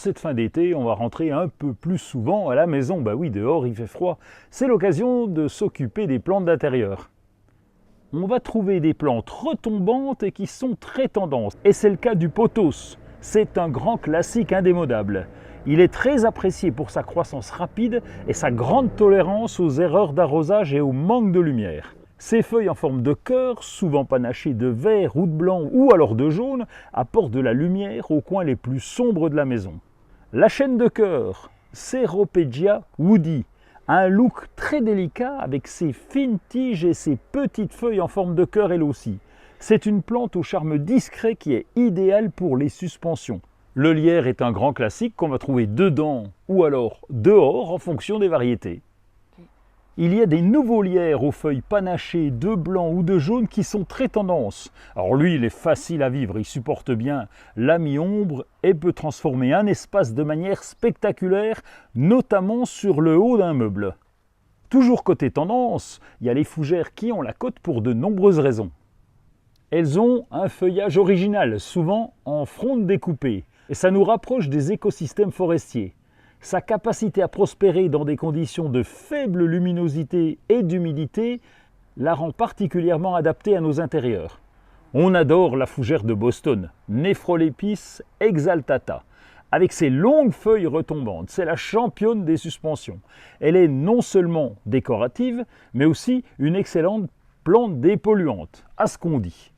cette fin d'été, on va rentrer un peu plus souvent à la maison. Bah oui, dehors il fait froid. C'est l'occasion de s'occuper des plantes d'intérieur. On va trouver des plantes retombantes et qui sont très tendances. Et c'est le cas du pothos. C'est un grand classique indémodable. Il est très apprécié pour sa croissance rapide et sa grande tolérance aux erreurs d'arrosage et au manque de lumière. Ses feuilles en forme de cœur, souvent panachées de vert ou de blanc ou alors de jaune, apportent de la lumière aux coins les plus sombres de la maison. La chêne de cœur, Ceropegia woody, a un look très délicat avec ses fines tiges et ses petites feuilles en forme de cœur elle aussi. C'est une plante au charme discret qui est idéale pour les suspensions. Le lierre est un grand classique qu'on va trouver dedans ou alors dehors en fonction des variétés. Il y a des nouveaux lierres aux feuilles panachées de blanc ou de jaune qui sont très tendance. Alors lui, il est facile à vivre, il supporte bien la mi-ombre et peut transformer un espace de manière spectaculaire, notamment sur le haut d'un meuble. Toujours côté tendance, il y a les fougères qui ont la cote pour de nombreuses raisons. Elles ont un feuillage original, souvent en fronde découpée, et ça nous rapproche des écosystèmes forestiers. Sa capacité à prospérer dans des conditions de faible luminosité et d'humidité la rend particulièrement adaptée à nos intérieurs. On adore la fougère de Boston, Nephrolepis exaltata. Avec ses longues feuilles retombantes, c'est la championne des suspensions. Elle est non seulement décorative, mais aussi une excellente plante dépolluante, à ce qu'on dit.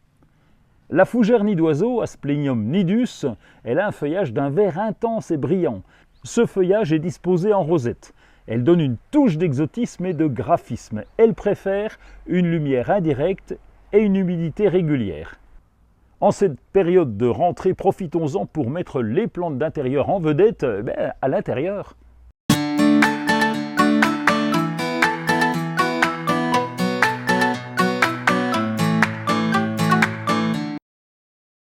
La fougère nid d'oiseau, Asplenium nidus, elle a un feuillage d'un vert intense et brillant. Ce feuillage est disposé en rosette. Elle donne une touche d'exotisme et de graphisme. Elle préfère une lumière indirecte et une humidité régulière. En cette période de rentrée, profitons-en pour mettre les plantes d'intérieur en vedette à l'intérieur.